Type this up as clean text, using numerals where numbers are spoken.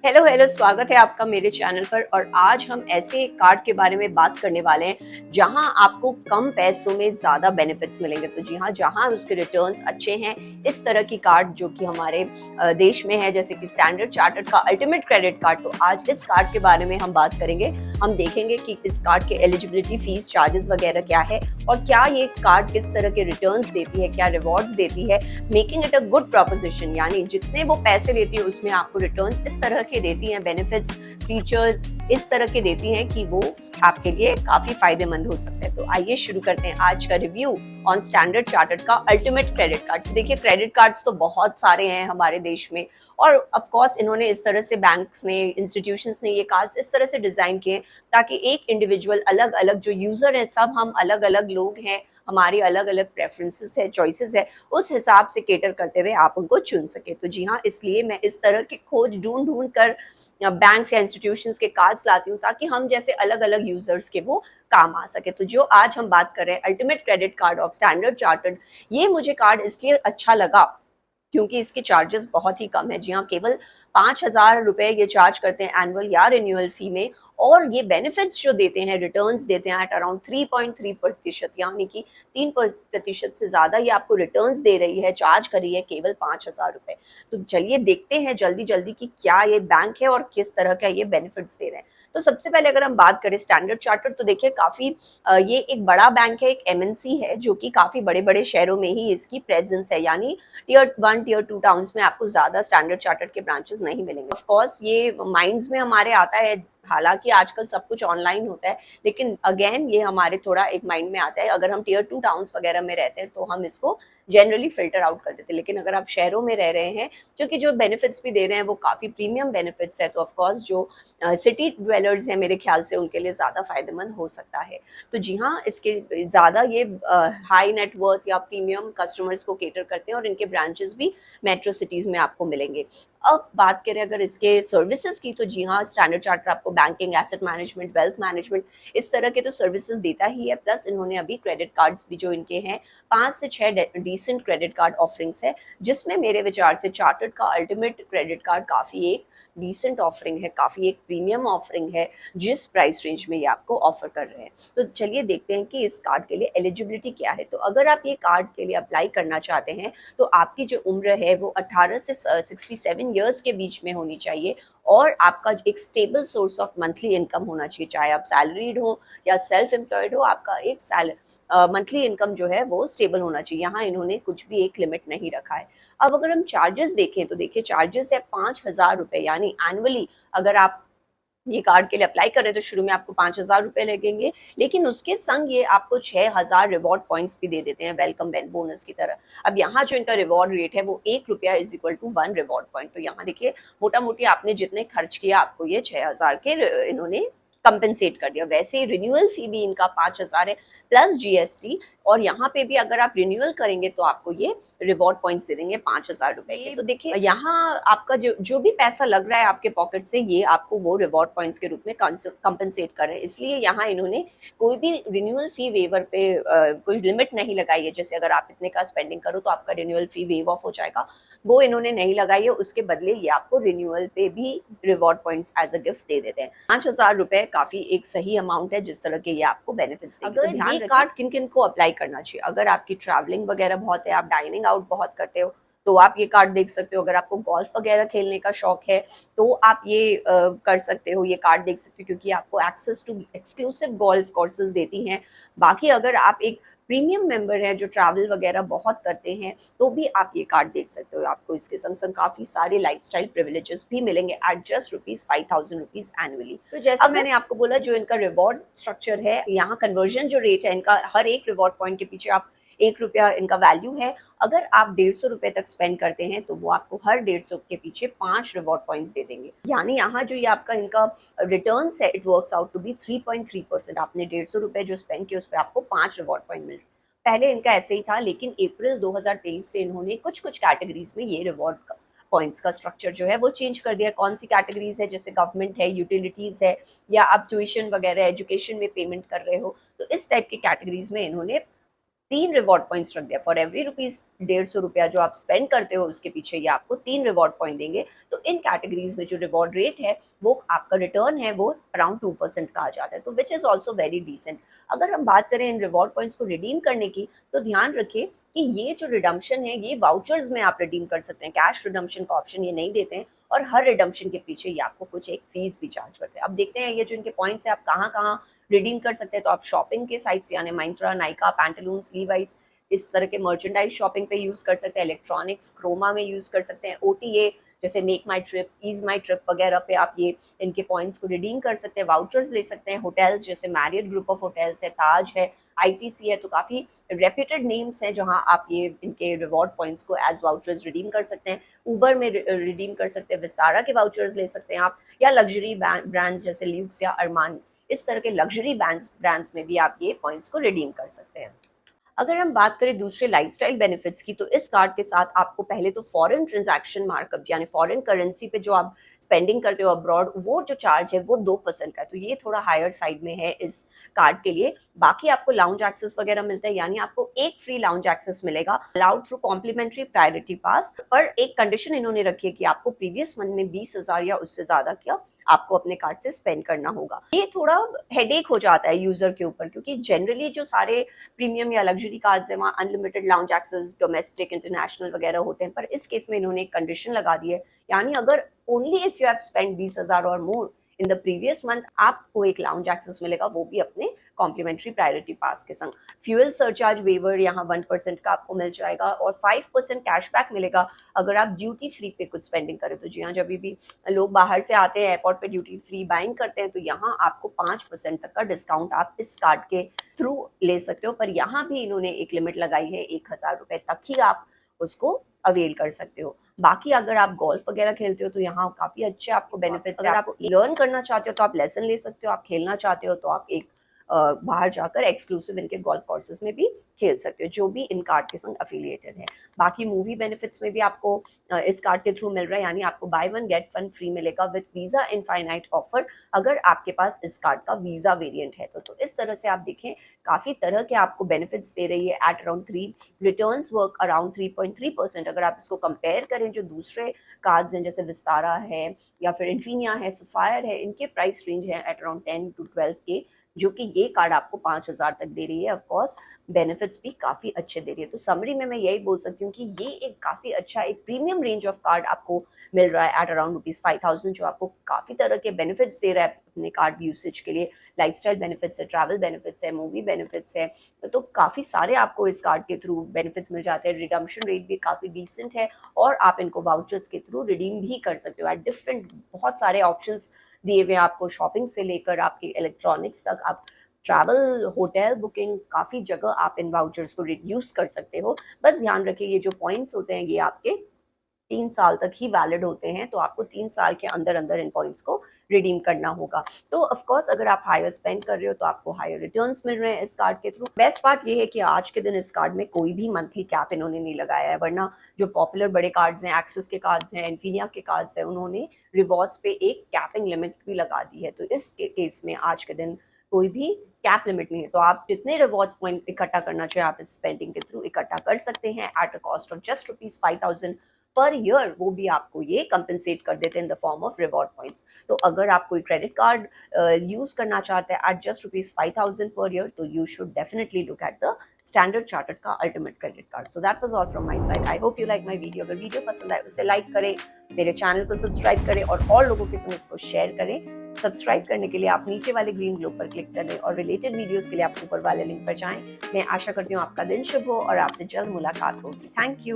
Hello hello, स्वागत है आपका मेरे चैनल पर। और आज हम ऐसे एक कार्ड के बारे में बात करने वाले हैं जहां आपको कम पैसों में ज्यादा बेनिफिट्स मिलेंगे। तो जी हाँ, जहां उसके रिटर्न्स अच्छे हैं, इस तरह की कार्ड जो कि हमारे देश में है, जैसे कि स्टैंडर्ड चार्टर्ड का अल्टीमेट क्रेडिट कार्ड। तो आज इस कार्ड के बारे में हम बात करेंगे। हम देखेंगे कि इस कार्ड के एलिजिबिलिटी, फीस, चार्जेस वगैरह क्या है और क्या ये कार्ड किस तरह के रिटर्न्स देती है, क्या रिवॉर्ड्स देती है, making it a good proposition. यानी जितने वो पैसे लेती है उसमें आपको रिटर्न्स इस तरह के देती हैं, बेनिफिट्स, फीचर्स इस तरह के देती हैं कि वो आपके लिए काफी फायदेमंद हो सकते हैं। तो आइए शुरू करते हैं आज का रिव्यू ऑन स्टैंडर्ड चार्टर्ड का अल्टीमेट क्रेडिट कार्ड। तो देखिए, क्रेडिट कार्ड्स तो बहुत सारे हैं हमारे देश में और ऑफ कोर्स इन्होंने इस तरह से, बैंक्स ने, इंस्टीट्यूशंस ने ये कार्ड्स इस तरह से डिजाइन किए ताकि एक इंडिविजुअल, अलग अलग जो यूजर है, सब हम अलग अलग लोग हैं, हमारी अलग अलग प्रेफरेंसेस है, चॉइसेस है, उस हिसाब से केटर करते हुए आप उनको चुन सके। तो जी हाँ, इसलिए मैं इस तरह के खोज ढूंढ ढूंढ कर बैंक्स या इंस्टीट्यूशंस के कार्ड्स लाती हूँ ताकि हम जैसे अलग अलग यूजर्स के वो काम आ सके। तो जो आज हम बात कर रहे हैं, ultimate credit card of standard chartered, ये मुझे कार्ड इसलिए अच्छा लगा क्योंकि इसके चार्जेस बहुत ही कम है। जी हाँ, केवल 5,000 रुपए ये चार्ज करते हैं एनुअल या रिन्यूअल फी में। और ये बेनिफिट्स जो देते हैं, रिटर्न्स देते हैं एट अराउंड 3.3%, यानी कि 3% से ज्यादा ये आपको रिटर्न्स दे रही है, चार्ज कर रही है केवल 5,000 रुपए। तो चलिए देखते हैं जल्दी जल्दी कि क्या ये बैंक है और किस तरह का ये बेनिफिट्स दे रहे हैं। तो सबसे पहले अगर हम बात करें स्टैंडर्ड चार्टर्ड, तो देखिए काफी ये एक बड़ा बैंक है, एक एमएनसी है जो कि काफी बड़े बड़े शहरों में ही इसकी प्रेजेंस है। यानी टियर 1, टियर 2 टाउन्स में आपको ज्यादा स्टैंडर्ड चार्टर्ड के ब्रांचेस नहीं मिलेंगे। ऑफ कोर्स ये माइंड्स में हमारे आता है, हालांकि आजकल सब कुछ ऑनलाइन होता है, लेकिन अगेन ये हमारे थोड़ा एक माइंड में आता है, अगर हम टियर 2 टाउन्स वगैरह में रहते हैं तो हम इसको जनरली फिल्टर आउट कर देते हैं। लेकिन अगर आप शहरों में रह रहे हैं, क्योंकि जो बेनिफिट्स भी दे रहे हैं वो काफी प्रीमियम बेनिफिट्स है, तो ऑफकोर्स जो सिटी ड्वेलर्स हैं मेरे ख्याल से उनके लिए ज्यादा फायदेमंद हो सकता है। तो जी हाँ, इसके ज्यादा ये हाई नेटवर्थ या प्रीमियम कस्टमर्स को केटर करते हैं और इनके ब्रांचेस भी मेट्रो सिटीज में आपको मिलेंगे। अब बात करें अगर इसके सर्विसेज की, तो जी हाँ, स्टैंडर्ड चार्टर आपको banking, asset management, wealth management, इस तरह के तो सर्विसेज देता ही है। प्लस इन्होंने अभी क्रेडिट कार्ड्स भी जो इनके हैं, 5 से 6 डिसेंट क्रेडिट कार्ड ऑफरिंग्स है, जिसमें मेरे विचार से चार्टर्ड का अल्टीमेट क्रेडिट कार्ड काफी एक डिसेंट ऑफरिंग है, काफी एक प्रीमियम ऑफरिंग है, जिस प्राइस रेंज में ये आपको ऑफर कर रहे हैं। तो चलिए देखते हैं कि इस कार्ड के लिए एलिजिबिलिटी क्या है। तो अगर आप ये कार्ड के लिए अप्लाई करना चाहते हैं तो आपकी जो उम्र है वो 18 से 67 ईयर्स के बीच में होनी चाहिए और आपका एक stable source of monthly income होना चाहिए। चाहे आप सैलरीड हो या सेल्फ एम्प्लॉयड हो, आपका एक मंथली इनकम जो है वो स्टेबल होना चाहिए। यहाँ इन्होंने कुछ भी एक लिमिट नहीं रखा है। अब अगर हम चार्जेस देखें तो देखिए, चार्जेस है 5,000 रुपए, यानी एनुअली अगर आप ये कार्ड के लिए अप्लाई कर रहे हैं तो शुरू में आपको 5,000 रुपए लगेंगे, लेकिन उसके संग ये आपको 6,000 रिवॉर्ड पॉइंट्स भी दे देते हैं वेलकम बोनस की तरह। अब यहाँ जो इनका रिवॉर्ड रेट है वो ₹1 is equal to 1 reward point. तो यहाँ देखिए, मोटा मोटी आपने जितने खर्च किया आपको ये 6,000 के इन्होंने कंपेंसेट कर दिया। वैसे रिन्यूअल फी भी इनका 5,000 है प्लस जीएसटी, और यहाँ पे भी अगर आप रिन्यूअल करेंगे तो आपको ये रिवॉर्ड पॉइंट्स दे देंगे 5,000 रुपए के। तो देखिए, यहाँ आपका जो जो भी पैसा लग रहा है आपके पॉकेट से, ये आपको वो रिवॉर्ड पॉइंट्स के रूप में कंपनसेट कर रहे हैं। इसलिए यहाँ इन्होंने कोई भी रिन्यूअल फी वेवर पे कोई लिमिट नहीं लगाई है। जैसे अगर आप इतने का स्पेंडिंग करो तो आपका रिन्यूअल फी वेव ऑफ हो जाएगा, वो इन्होंने नहीं लगाई है। उसके बदले ये आपको रिन्यूअल पे भी reward points as a gift दे देते हैं। 5,000 रुपए काफी एक सही अमाउंट है जिस तरह के ये आपको बेनिफिट्स देंगे। तो ध्यान ये कार्ड किन किन को अप्लाई करना चाहिए। अगर आपकी ट्रैवलिंग वगैरह बहुत है, आप डाइनिंग आउट बहुत करते हो, तो आप ये कार्ड देख सकते हो। अगर आपको गोल्फ वगैरह खेलने का शौक है तो आप ये कर सकते हो, ये कार्ड देख सकते हो, क्योंकि आपको access to exclusive golf courses देती हैं। बाकी अगर आप एक प्रीमियम मेंबर हैं जो ट्रैवल वगैरह बहुत करते हैं तो भी आप ये कार्ड देख सकते हो। आपको इसके संग संग काफी सारे लाइफस्टाइल प्रिविलेजेस भी मिलेंगे एट जस्ट ₹5,000 एनुअली। तो जैसा मैंने आपको बोला, जो इनका रिवॉर्ड स्ट्रक्चर है, यहाँ कन्वर्जन जो रेट है इनका, हर एक रिवॉर्ड पॉइंट के पीछे आप ₹1 इनका वैल्यू है। अगर आप ₹150 तक स्पेंड करते हैं तो वो आपको हर 150 के पीछे 5 रिवॉर्ड पॉइंट्स दे देंगे। यानी यहाँ जो ये आपका इनका रिटर्न है, it works out to be 3.3%। आपने ₹150 जो स्पेंड किया उस पर आपको 5 रिवॉर्ड पॉइंट मिल रहे। पहले इनका ऐसे ही था, लेकिन अप्रैल 2023 से इन्होंने कुछ कुछ कैटेगरीज में ये रिवॉर्ड पॉइंट्स का स्ट्रक्चर जो है वो चेंज कर दिया। कौन सी कैटेगरीज है, जैसे गवर्नमेंट है, यूटिलिटीज है, या आप ट्यूशन वगैरह एजुकेशन में पेमेंट कर रहे हो, तो इस टाइप की कैटेगरीज में इन्होंने 3 रिवॉर्ड पॉइंट्स रख दिया। फॉर एवरी रुपीज 150 रुपया जो आप स्पेंड करते हो उसके पीछे ये आपको 3 रिवॉर्ड पॉइंट देंगे। तो इन कैटेगरीज में जो रिवॉर्ड रेट है वो आपका रिटर्न है वो अराउंड 2% का आ जाता है, तो which is also very decent. अगर हम बात करें इन रिवॉर्ड पॉइंट्स को रिडीम करने की, तो ध्यान रखिए कि ये जो रिडम्पशन है ये वाउचर्स में आप रिडीम कर सकते हैं, कैश रिडम्पशन का ऑप्शन ये नहीं देते हैं, और हर रिडम्पशन के पीछे ये आपको कुछ एक फीस भी चार्ज करते हैं। अब देखते हैं ये जो इनके पॉइंट्स है आप कहाँ कहाँ रिडीम कर सकते हैं। तो आप शॉपिंग के साइट्स यानी माइंत्रा, नाइका, पैंटालून्स, लीवाइस, इस तरह के मर्चेंडाइज शॉपिंग पे यूज कर सकते हैं। इलेक्ट्रॉनिक्स, क्रोमा में यूज कर सकते हैं। ओटीए जैसे मेक माई ट्रिप, ईज माई ट्रिप वगैरह पे आप ये इनके पॉइंट्स को रिडीम कर सकते हैं, वाउचर्स ले सकते हैं। होटल्स जैसे मैरियट ग्रुप ऑफ होटल्स है, ताज है, आईटीसी है, तो काफी रेप्यूटेड नेम्स हैं जहां आप ये इनके रिवॉर्ड पॉइंट्स को एज वाउचर्स रिडीम कर सकते हैं। उबर में रिडीम कर सकते हैं, विस्तारा के वाउचर्स ले सकते हैं आप, या लग्जरी ब्रांड्स जैसे ल्यूक्स या अरमान, इस तरह के लग्जरी ब्रांड्स में भी आप ये पॉइंट्स को रिडीम कर सकते हैं। अगर हम बात करें दूसरे लाइफस्टाइल बेनिफिट्स की, तो इस कार्ड के साथ आपको पहले तो फॉरेन ट्रांजैक्शन मार्कअप यानी फॉरेन करेंसी पे जो आप स्पेंडिंग करते हो अब्रॉड, वो जो चार्ज है वो 2% का है, तो ये थोड़ा हायर साइड में है इस कार्ड के लिए। बाकी आपको लाउंज एक्सेस वगैरह मिलता है, यानी आपको एक फ्री लाउंज एक्सेस मिलेगा अलाउड थ्रू कॉम्प्लीमेंट्री प्रायोरिटी पास, पर एक कंडीशन इन्होंने रखी है कि आपको प्रीवियस मंथ में 20,000 या उससे ज्यादा क्या आपको अपने कार्ड से स्पेंड करना होगा। ये थोड़ा हेडेक हो जाता है यूजर के ऊपर, क्योंकि जनरली जो सारे प्रीमियम या लग्जरी कार्ड्स है वहाँ unlimited lounge access, domestic, international वगैरह होते हैं, पर इस केस में इन्होंने एक कंडीशन लगा दी है, यानी अगर only if you have spend 20,000 और मोर इन द प्रीवियस मंथ आपको एक लाउंज एक्सेस मिलेगा, वो भी अपने कॉम्प्लीमेंट्री प्रायोरिटी पास के संग। फ्यूल सरचार्ज वेवर यहाँ 1% का आपको मिल जाएगा, और 5% कैशबैक मिलेगा अगर आप ड्यूटी फ्री पे कुछ स्पेंडिंग करें। तो जी हाँ, जब भी लोग बाहर से आते हैं एयरपोर्ट पे ड्यूटी फ्री बाइंग करते हैं, तो यहाँ आपको 5% तक का डिस्काउंट आप इस कार्ड के थ्रू ले सकते हो, पर यहाँ भी इन्होंने एक लिमिट लगाई है, 1,000 रुपए तक ही आप उसको अवेल कर सकते हो। बाकी अगर आप गोल्फ वगैरह खेलते हो तो यहाँ काफी अच्छे आपको बेनिफिट्स है। अगर आप लर्न करना चाहते हो तो आप लेसन ले सकते हो, आप खेलना चाहते हो तो आप एक बाहर जाकर एक्सक्लूसिव इनके गोल्फ कोर्सेज में भी खेल सकते हो, जो भी इन कार्ड के संग अफिलिएटेड है। बाकी मूवी बेनिफिट्स में भी आपको इस कार्ड के थ्रू मिल रहा है, यानी आपको by one get one free मिलेगा विद वीजा इनफाइनाइट ऑफर, अगर आपके पास इस कार्ड का वीजा वेरिएंट है तो इस तरह से आप देखें काफी तरह के आपको बेनिफिट्स दे रही है at around 3। Returns work around 3.3%। अगर आप इसको कंपेयर करें जो दूसरे कार्ड्स हैं जैसे विस्तारा है या फिर इन्फिनिया है, सफायर है, इनके प्राइस रेंज है एट अराउंड 10 to 12K, जो कि ये कार्ड आपको 5,000 तक दे रही है। ऑफकोर्स बेनिफिट्स भी काफी अच्छे दे रही है। तो समरी में मैं यही बोल सकती हूँ कि ये एक काफी अच्छा एक प्रीमियम रेंज ऑफ कार्ड आपको मिल रहा है एट अराउंड ₹5,000, जो आपको काफी तरह के बेनिफिट्स दे रहा है अपने कार्ड यूसेज के लिए। लाइफस्टाइल बेनिफिट्स है, ट्रैवल बेनिफिट्स है, मूवी बेनिफिट्स है, तो काफी सारे आपको इस कार्ड के थ्रू बेनिफिट्स मिल जाते हैं। रिडम्पशन रेट भी काफी डिसेंट है, और आप इनको वाउचर्स के थ्रू रिडीम भी कर सकते हो एट डिफरेंट बहुत सारे ऑप्शंस दिए हुए आपको, शॉपिंग से लेकर आपके इलेक्ट्रॉनिक्स तक, आप ट्रैवल, होटल बुकिंग, काफ़ी जगह आप इन वाउचर्स को रिड्यूस कर सकते हो। बस ध्यान रखिए ये जो पॉइंट्स होते हैं ये आपके 3 साल तक ही वैलिड होते हैं, तो आपको 3 साल के अंदर अंदर इन पॉइंट्स को रिडीम करना होगा। तो ऑफ कोर्स अगर आप हायर स्पेंड कर रहे हो तो आपको हायर रिटर्न्स मिल रहे हैं इस कार्ड के थ्रू। बेस्ट बात ये है कि आज के दिन इस कार्ड में कोई भी मंथली कैप इन्होंने नहीं लगाया है, वरना जो पॉपुलर बड़े कार्ड्स हैं, एक्सिस के कार्ड्स हैं, इन्फिनिया के कार्ड्स हैं, उन्होंने रिवॉर्ड्स पे एक कैपिंग लिमिट भी लगा दी है। तो इस केस में आज के दिन कोई भी कैप लिमिट नहीं है, तो आप जितने रिवॉर्ड्स पॉइंट इकट्ठा करना चाहे आप इस स्पेंडिंग के थ्रू इकट्ठा कर सकते हैं at a cost of just ₹5,000 per year. वो भी आपको ये कंपनसेट कर देते हैं in the form of reward points. तो अगर आप कोई क्रेडिट कार्ड यूज करना चाहते हैं एट जस्ट ₹5,000 पर ईयर, तो you should definitely look at the standard chartered का ultimate credit card. So that was all from my side. I hope you like my video. अगर video पसंद आए उसे like करें, मेरे चैनल को subscribe करें और लोगों के संग इसको शेयर करें। सब्सक्राइब करने के लिए आप नीचे वाले ग्रीन ग्लोब पर क्लिक करें और रिलेटेड वीडियोस के लिए आप ऊपर वाले लिंक पर जाएं। मैं आशा करती हूँ आपका दिन शुभ हो और आपसे जल्द मुलाकात होगी। Thank you.